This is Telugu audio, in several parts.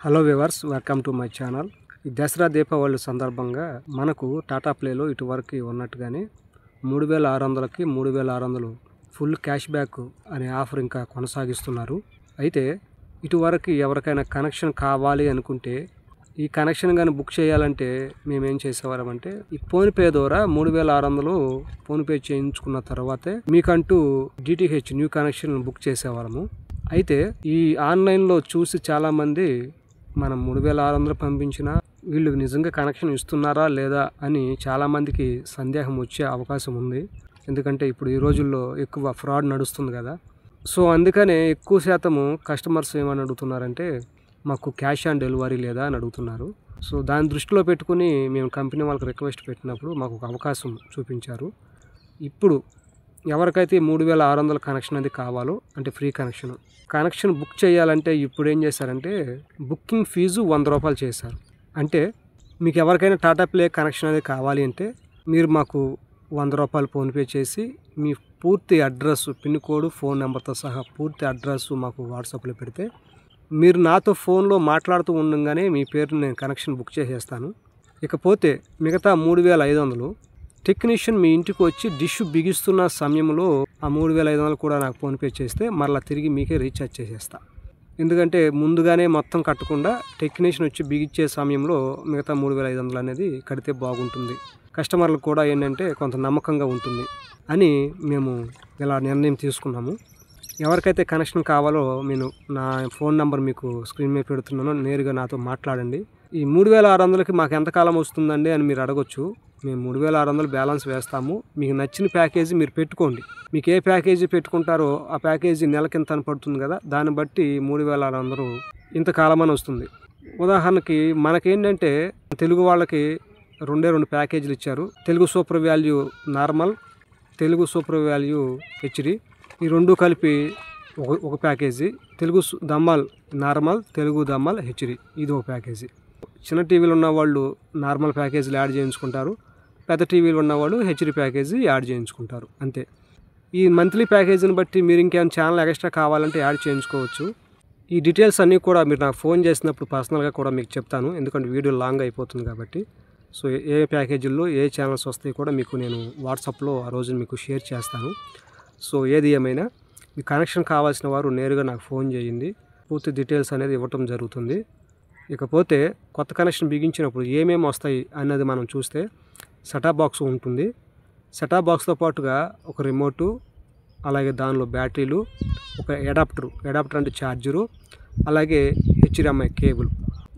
Hello viewers, welcome to my channel. ఈ దసరా దీపావళి సందర్భంగా మనకు టాటా ప్లేలో ఇటువరకు ఉన్నట్టుగానే 3600కి 3600 ఫుల్ క్యాష్ బ్యాక్ అనే ఆఫర్ ఇంకా కొనసాగిస్తున్నారు. అయితే ఇటువరకు ఎవరికైనా కనెక్షన్ కావాలి అనుకుంటే ఈ కనెక్షన్ కానీ బుక్ చేయాలంటే మేమేం చేసేవారమంటే ఈ ఫోన్పే ద్వారా 3600 ఫోన్పే చేయించుకున్న తర్వాతే మీకంటూ డిటిహెచ్ న్యూ కనెక్షన్ బుక్ చేసేవాళ్ళము. అయితే ఈ ఆన్లైన్లో చూసి చాలామంది మనం 3600 పంపించినా వీళ్ళు నిజంగా కనెక్షన్ ఇస్తున్నారా లేదా అని చాలామందికి సందేహం వచ్చే అవకాశం ఉంది. ఎందుకంటే ఇప్పుడు ఈ రోజుల్లో ఎక్కువ ఫ్రాడ్ నడుస్తుంది కదా. సో అందుకనే ఎక్కువ శాతము కస్టమర్స్ ఏమని అడుగుతున్నారంటే మాకు క్యాష్ ఆన్ డెలివరీ లేదా అని అడుగుతున్నారు. సో దాన్ని దృష్టిలో పెట్టుకుని మేము కంపెనీ వాళ్ళకి రిక్వెస్ట్ పెట్టినప్పుడు మాకు ఒక అవకాశం చూపించారు. ఇప్పుడు ఎవరికైతే 3600 కనెక్షన్ అది కావాలో అంటే ఫ్రీ కనెక్షన్ బుక్ చేయాలంటే ఇప్పుడు ఏం చేశారంటే బుకింగ్ ఫీజు ₹100 చేశారు. అంటే మీకు ఎవరికైనా టాటా ప్లే కనెక్షన్ అది కావాలి అంటే మీరు మాకు ₹100 ఫోన్పే చేసి మీ పూర్తి అడ్రస్, పిన్ కోడ్, ఫోన్ నెంబర్తో సహా పూర్తి అడ్రస్ మాకు వాట్సాప్లో పెడితే మీరు నాతో ఫోన్లో మాట్లాడుతూ ఉండగానే మీ పేరు నేను కనెక్షన్ బుక్ చేసేస్తాను. ఇకపోతే మిగతా 3500 టెక్నీషియన్ మీ ఇంటికి వచ్చి డిష్ బిగిస్తున్న సమయంలో ఆ 3500 కూడా నాకు ఫోన్పే చేస్తే మరలా తిరిగి మీకే రీఛార్జ్ చేసేస్తా. ఎందుకంటే ముందుగానే మొత్తం కట్టకుండా టెక్నీషియన్ వచ్చి బిగిచ్చే సమయంలో మిగతా 3500 అనేది కడితే బాగుంటుంది. కస్టమర్లకు కూడా ఏంటంటే కొంత నమ్మకంగా ఉంటుంది అని మేము ఇలా నిర్ణయం తీసుకున్నాము. ఎవరికైతే కనెక్షన్ కావాలో నేను నా ఫోన్ నెంబర్ మీకు స్క్రీన్ మీద పెడుతున్నాను, నేరుగా నాతో మాట్లాడండి. ఈ 3600కి మాకు ఎంతకాలం వస్తుందండి అని మీరు అడగొచ్చు. మేము 3600 బ్యాలెన్స్ వేస్తాము. మీకు నచ్చిన ప్యాకేజీ మీరు పెట్టుకోండి. మీకు ఏ ప్యాకేజీ పెట్టుకుంటారో ఆ ప్యాకేజీ నెలకింత అని పడుతుంది కదా, దాన్ని బట్టి 3600 ఇంతకాలం అని వస్తుంది. ఉదాహరణకి మనకేంటంటే తెలుగు వాళ్ళకి రెండు ప్యాకేజీలు ఇచ్చారు. Telugu super value normal, Telugu super value HD, ఈ రెండు కలిపి ఒక package. Telugu Dhamaal normal, Telugu Dhamaal HD, ఇది ఒక ప్యాకేజీ. చిన్న టీవీలు ఉన్నవాళ్ళు నార్మల్ ప్యాకేజీలు యాడ్ చేయించుకుంటారు, పెద్ద టీవీలు ఉన్నవాళ్ళు హెచ్డి ప్యాకేజీ యాడ్ చేయించుకుంటారు. అంతే. ఈ మంత్లీ ప్యాకేజీని బట్టి మీరు ఇంకేమైనా ఛానల్ ఎక్స్ట్రా కావాలంటే యాడ్ చేయించుకోవచ్చు. ఈ డీటెయిల్స్ అన్నీ కూడా మీరు నాకు ఫోన్ చేసినప్పుడు పర్సనల్గా కూడా మీకు చెప్తాను, ఎందుకంటే వీడియో లాంగ్ అయిపోతుంది కాబట్టి. సో ఏ ప్యాకేజీల్లో ఏ ఛానల్స్ వస్తాయి కూడా మీకు నేను వాట్సాప్లో ఆ రోజు మీకు షేర్ చేస్తాను. సో ఏది ఏమైనా మీ కనెక్షన్ కావాల్సిన వారు నేరుగా నాకు ఫోన్ చేయండి, పూర్తి డీటెయిల్స్ అనేది ఇవ్వటం జరుగుతుంది. ఇకపోతే కొత్త కనెక్షన్ బిగించినప్పుడు ఏమేమి వస్తాయి అన్నది మనం చూస్తే సెటాప్ బాక్స్ ఉంటుంది. సెటాప్ బాక్స్తో పాటుగా ఒక రిమోటు, అలాగే దానిలో బ్యాటరీలు, ఒక అడాప్టర్ అంటే ఛార్జరు, అలాగే HDMI కేబుల్,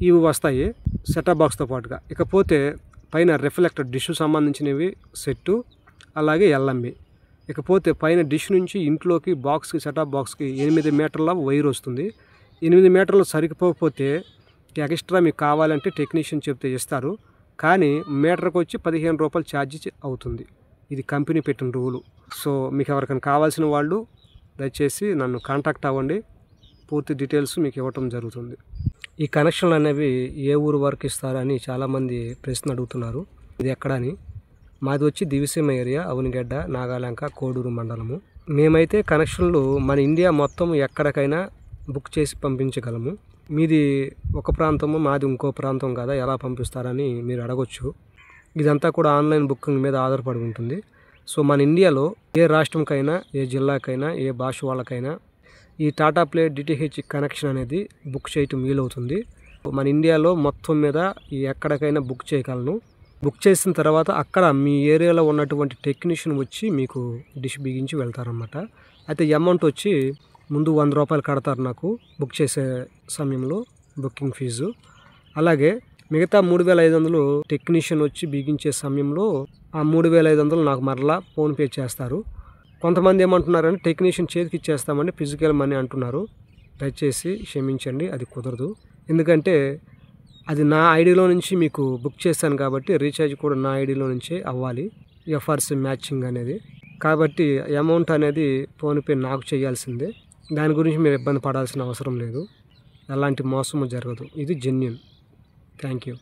ఇవి వస్తాయి సెటాప్ బాక్స్తో పాటుగా. ఇకపోతే పైన రిఫ్లెక్టర్ డిష్ సంబంధించినవి సెట్టు, అలాగే LMB. ఇకపోతే పైన డిష్ నుంచి ఇంట్లోకి బాక్స్కి, సెటాప్ బాక్స్కి 8 మీటర్ల వైర్ వస్తుంది. 8 మీటర్లు సరిపోతే ఎక్స్ట్రా మీకు కావాలంటే టెక్నీషియన్ చెప్తే ఇస్తారు, కానీ మీటర్కి వచ్చి ₹15 ఛార్జ్ అవుతుంది. ఇది కంపెనీ పెట్టిన రూలు. సో మీకు ఎవరికైనా కావాల్సిన వాళ్ళు దయచేసి నన్ను కాంటాక్ట్ అవ్వండి, పూర్తి డీటెయిల్స్ మీకు ఇవ్వటం జరుగుతుంది. ఈ కనెక్షన్లు అనేవి ఏ ఊరు వరకు ఇస్తారని చాలామంది ప్రశ్న అడుగుతున్నారు. ఇది ఎక్కడని. మాది వచ్చి దివిసీమ ఏరియా, అవనిగడ్డ, నాగాలంక, కోడూరు మండలము. మేమైతే కనెక్షన్లు మన ఇండియా మొత్తం ఎక్కడికైనా బుక్ చేసి పంపించగలము. మీది ఒక ప్రాంతము, మాది ఇంకో ప్రాంతం కదా, ఎలా పంపిస్తారని మీరు అడగొచ్చు. ఇదంతా కూడా ఆన్లైన్ బుకింగ్ మీద ఆధారపడి ఉంటుంది. సో మన ఇండియాలో ఏ రాష్ట్రంకైనా, ఏ జిల్లాకైనా, ఏ భాష వాళ్ళకైనా ఈ టాటా ప్లే డిటిహెచ్ కనెక్షన్ అనేది బుక్ చేయటం వీలవుతుంది. మన ఇండియాలో మొత్తం మీద ఎక్కడికైనా బుక్ చేయగలను. బుక్ చేసిన తర్వాత అక్కడ మీ ఏరియాలో ఉన్నటువంటి టెక్నీషియన్ వచ్చి మీకు డిష్ బిగించి వెళ్తారన్నమాట. అయితే అమౌంట్ వచ్చి ముందు ₹100 కడతారు నాకు బుక్ చేసే సమయంలో, బుకింగ్ ఫీజు. అలాగే మిగతా 3500 టెక్నీషియన్ వచ్చి బిగించే సమయంలో ఆ 3500 నాకు మరలా ఫోన్పే చేస్తారు. కొంతమంది ఏమంటున్నారంటే టెక్నీషియన్ చేతికి ఇచ్చేస్తామని ఫిజికల్ మనీ అంటున్నారు. దయచేసి క్షమించండి, అది కుదరదు. ఎందుకంటే అది నా ఐడిలో నుంచి మీకు బుక్ చేశాను కాబట్టి రీఛార్జ్ కూడా నా ఐడిలో నుంచే అవ్వాలి, ఎఫ్ఆర్సి మ్యాచింగ్ అనేది. కాబట్టి అమౌంట్ అనేది ఫోన్పే నాకు చేయాల్సిందే. దాని గురించి మీరు ఇబ్బంది పడాల్సిన అవసరం లేదు. ఎలాంటి మోసము జరగదు. ఇది జెన్యూన్. Thank you.